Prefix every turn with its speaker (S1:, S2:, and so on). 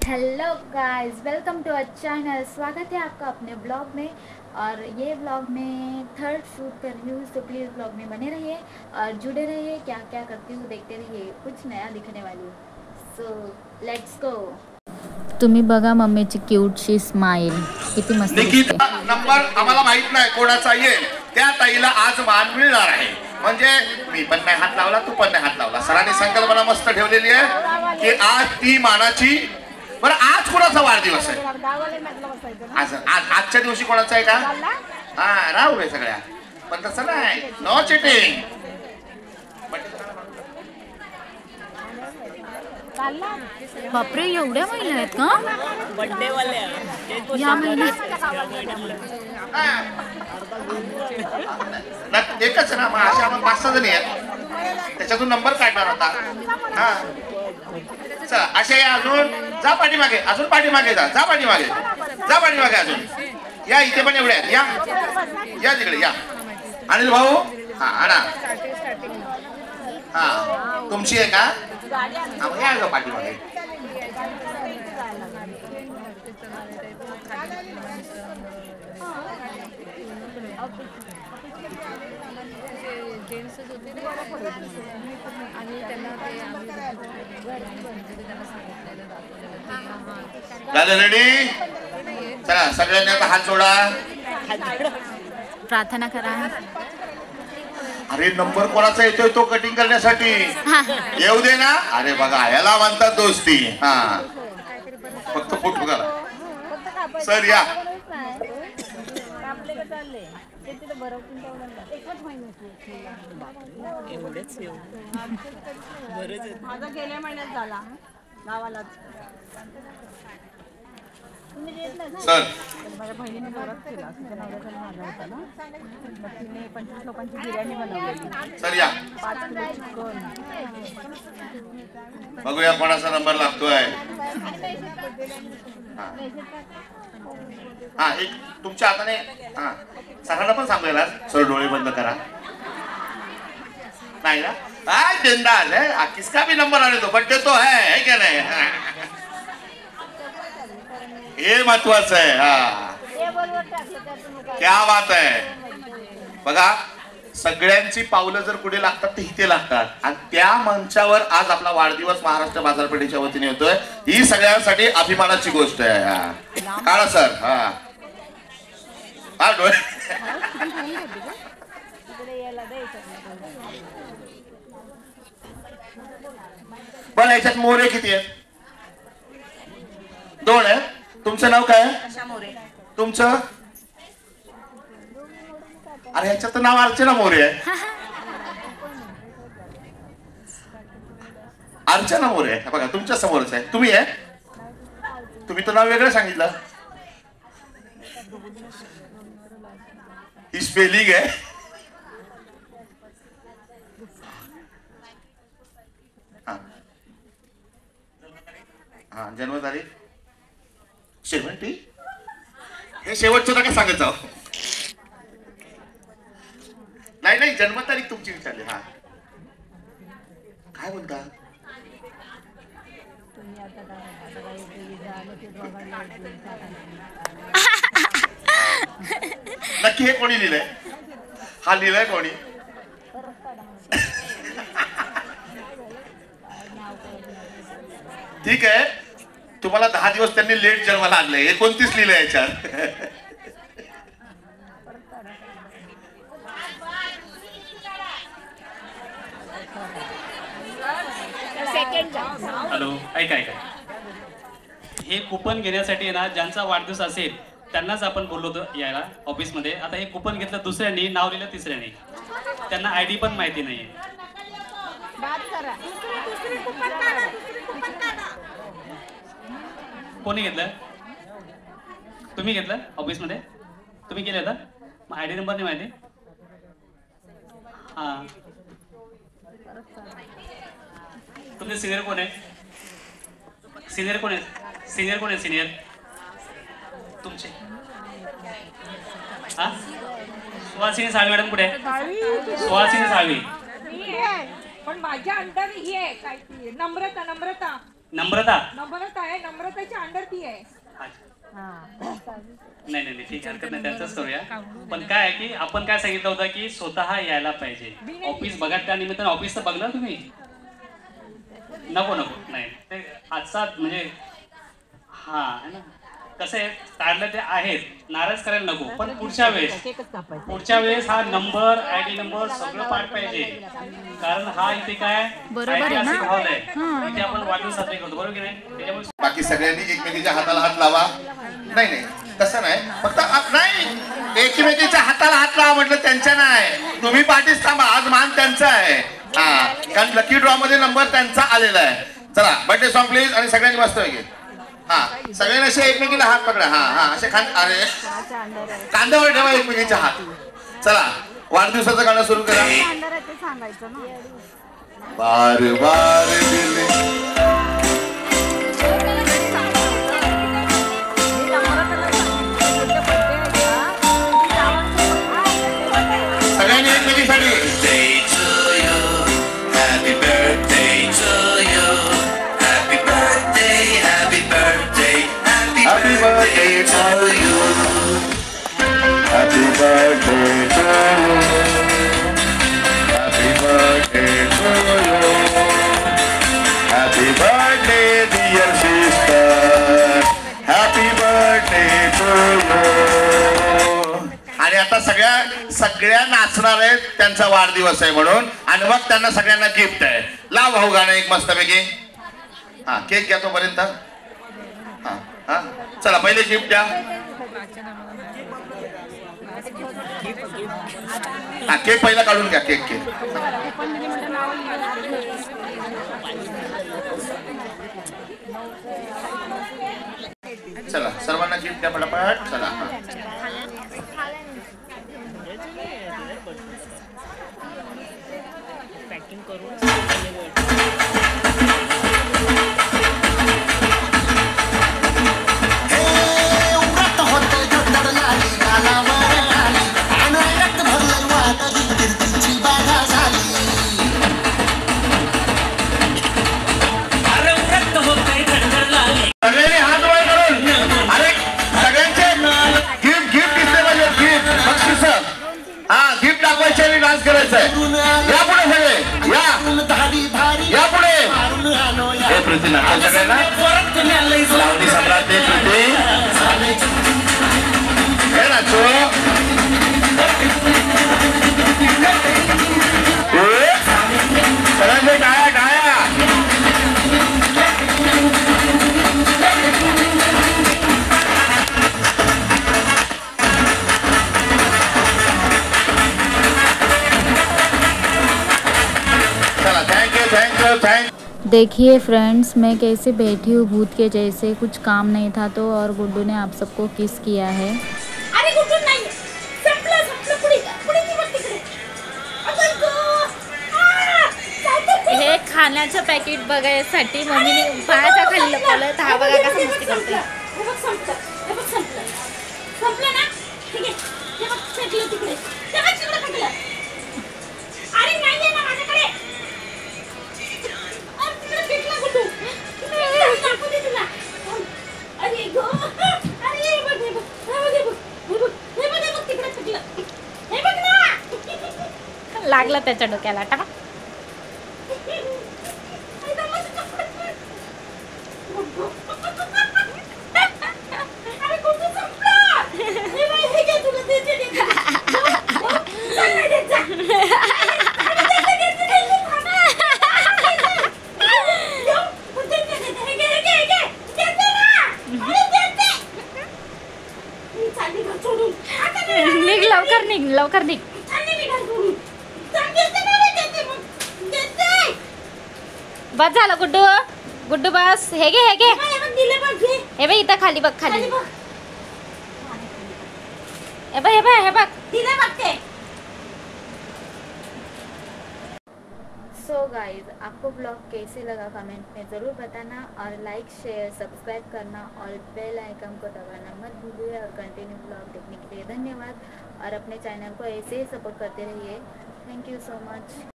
S1: Hello guys, welcome to our channel. स्वागत है आपका अपने ब्लॉग में। और ये ब्लॉग में थर्ड शूट कर रही हूँ, तो प्लीज़ ब्लॉग में बने रहिए और जुड़े रहिए। क्या क्या करती हूँ देखते रहिए, कुछ नया दिखने वाली हूँ। So let's go. तुम्ही बघा मम्मीची क्यूटशी स्माइल किती मस्त दिसते।
S2: निकिता नंबर आम्हाला माहित नाही कोणाचा येईल, त्या ताईला आज मान मिळणार आहे. म्हणजे मी पण नाही हात लावला, तू पण नाही हात लावला. सरांनी संकल्पना मस्त ठेवलेली आहे की आज ती मानाची. बरं, आज कोणाचा वाढदिवस आहे? आज आजच्या दिवशी कोणाचा आहे का? हा, राहू रे सगळ्या, पण तसं नाही, नो चिटिंग.
S1: बापरे, एवढ्या महिला आहेत का
S3: बर्थडे वाले
S1: या महिन्यात?
S2: एकच ना, मग अशा आपण 5-6 जणी आहेत, त्याच्यातून नंबर काढणार होता. हा चला, असे अजून जा पाठीमागे, अजून पाठीमागे जा, जा पाठीमागे, जा पाठीमागे अजून. या इथे पण एवढे आहेत, या तिकडे या. अनिल भाऊ, हा आणा. हा, तुमची आहे का? या ग पाठीमागे. झालं रेडी? चला सगळ्यांनी आता हात जोडा,
S1: प्रार्थना करा.
S2: अरे नंबर कोणाचा येतोय तो कटिंग करण्यासाठी येऊ दे ना. अरे बघा, याला म्हणतात दोस्ती. हा, फक्त फोटो करा. सर या.
S3: माझा गेल्या महिन्यात झाला गावालाच.
S2: सर
S3: माझ्या बहिणीने जोरात केला, तिच्या नवऱ्याचा माझा होता ना, मग तिने 25 लोकांची बिर्याणी बनवली.
S2: सर या.
S3: 5 किलो चिकन.
S2: बघूया कोणाचा नंबर लागतोय. हा, एक तुमच्या हाताने. हा, सरांना पण सांगूया सर डोळे बंद करा. नाही ना, काय बिंदास है, किसका भी नंबर आने दो, बर्थडे तो है क्या नहीं? हे महत्वाचं आहे. हा, क्या बात आहे. बघा, सगळ्यांची पावलं जर पुढे लागतात तर इथे लागतात, आणि त्या मंचावर आज आपला वाढदिवस महाराष्ट्र बाजारपेठेच्या वतीने होतोय. ही सगळ्यांसाठी अभिमानाची गोष्ट आहे. काळा सर. हा हा, डोळे. बरं, याच्यात मोरे किती आहेत? 2 आहेत. तुमचं नाव काय? तुमचं? अरे ह्याच्यात नाव अर्चना मोरे आहे. अर्चना मोरे आहे बघा, तुमच्या समोरच आहे. तुम्ही आहे? तुम्ही तर नाव वेगळं सांगितलं. ही स्पेलिंग आहे. हा, जन्मतारीख 70. हे शेवटचं नका सांगत जाऊ. नाही नाही, जन्मतारीख तुमची विचारली. हा, काय बोलता? नक्की हे कोणी लिहिलंय? हा लिहिलंय कोणी? ठीक आहे, तुम्हाला 10 दिवस त्यांनी लेट जन्माला आणलंय. 29 लिहिलंय याच्यात.
S4: हॅलो, ऐका. हे कुपन घेण्यासाठी ना, ज्यांचा वाढदिवस असेल त्यांनाच आपण बोललो होतो यायला ऑफिसमध्ये. आता हे कुपन घेतलं दुसऱ्यांनी, नाव लिहिलं तिसऱ्याने, त्यांना आयडी पण माहिती नाहीये. कोणी घेतलं? तुम्ही घेतलं ऑफिसमध्ये? तुम्ही केलं होतं? मग आयडी नंबर नाही माहिती? हा, तुमचे सिनियर कोण आहे? सिनियर कोण आहे? सिनियर कोण आहे? सिनियर तुमचे? हा, सुहासिनी साळवी मॅडम कुठे आहे? सुहासिनी साळवी.
S3: पण माझ्या अंडर ही आहे काय ती नम्रता.
S4: नम्रता
S3: नम्रता आहे, नम्रताची अंडर ती आहे.
S4: नाही नाही ठीक आहे, हरकत नाही, त्यांचंच करूया. पण काय आहे की आपण काय सांगितलं होतं की स्वतः यायला पाहिजे. ऑफिस बघा, त्या निमित्तानं ऑफिस तर बघणार तुम्ही. नको नको नाही ते आजचा म्हणजे हा आहे ना, कसं आहे काढलं ते आहेत, नाराज करायला नको. पण पुढच्या वेळेस हा नंबर ID नंबर सगळं पाठ पाहिजे. कारण हा इथे काय ऐतिहासिक हॉल आहे, इथे आपण वाढदिवस साजरे करतो, बरोबर की नाही? त्याच्यामुळे
S2: बाकी सगळ्यांनी एकमेकीच्या हाताला हात लावा. नाही नाही तसं नाही, फक्त नाही एकमेकीच्या हाताला हात लावा म्हटलं, त्यांच्या नाही. तुम्ही पाठीच थांबा, आज मान त्यांचा आहे. हा, कारण लकी ड्रॉ मध्ये नंबर त्यांचा आलेला आहे. चला बर्थडे सॉन्ग प्लीज. आणि सगळ्यांनी मस्त घे. हा सगळ्यांनी असे एकमेकीला हात पकडा. हा हा असे अरे कांद्यावर ठेवा एकमेकीच्या हात. चला वाढदिवसाचं गाणं सुरू करा. बार बार दिले सगळ्यांनी एकमेकीसाठी. Happy birthday to you. Happy birthday to you. Happy birthday to you. Happy birthday dear sister. Happy birthday to you. आणि आता सगळ्या नाचणार आहेत, त्यांचा वाढदिवस आहे म्हणून. आणि मग त्यांना सगळ्यांना गिफ्ट आहे. लाव भाऊ गाणं एक मस्तपैकी. हा केक घ्या तोपर्यंत. हा हा चला पहिले गिफ्ट द्या. हा केक पहिला काढून घ्या. केक चला सर्वांना गिफ्ट द्या पटापट. चला
S5: पॅकिंग करून
S2: सगळ्यांनी हात वर करून. अरे सगळ्यांचे गिफ्ट दिसले पाहिजे. गिफ्ट बक्षीस. हा गिफ्ट दाखवायचे आणि डान्स करायचंय. या पुढे सगळे या पुढे. हे प्रीती नाटक सगळ्यांना लावणी सम्राट दे प्रीती. हे नाचो सगळ्यांचे टाळ्या टाळ्या.
S1: देखिए फ्रेंड्स, मैं कैसे बैठी हूँ भूत के जैसे. कुछ काम नहीं था तो और गुड्डू ने आप सबको किस किया है.
S6: अरे गुड्डू नाही संपलं पुढे ती बघ तिकडे.
S1: हे खाण्याचं पॅकेट बघायसाठी मम्मीने पायाच्या खाली लपवलं. तर हा बघा कसं मस्ती करतोय.
S6: संपलं ना. ठीक आहे हे बघ फेकलं तिकडे. ते बघ तिकडे फेकलं. अरे नाहीये ना माझ्याकडे. अरे तिकडे फेकलं गुड्डू. दाखवू दे तुला. अरे गो. अरे हे बघ हे बघ तिकडे फेकलं. हे बघ ना.
S1: लागलं त्याच्या डोक्याला. टाका.
S6: अरे गुड्डू संपलं. हे बाई हे घे तुला देते.
S1: निघ लवकर निघ. बस झालं गुड्डू बस. हे घे हे बाई इथं खाली बघ. खाली हे बघ. सो गाइज, आपको ब्लॉग कैसे लगा कमेंट में ज़रूर बताना. और लाइक शेयर सब्सक्राइब करना और बेल आइकन को दबाना मत भूलिए. और कंटिन्यू ब्लॉग देखने के लिए धन्यवाद. और अपने चैनल को ऐसे ही सपोर्ट करते रहिए. Thank you so much.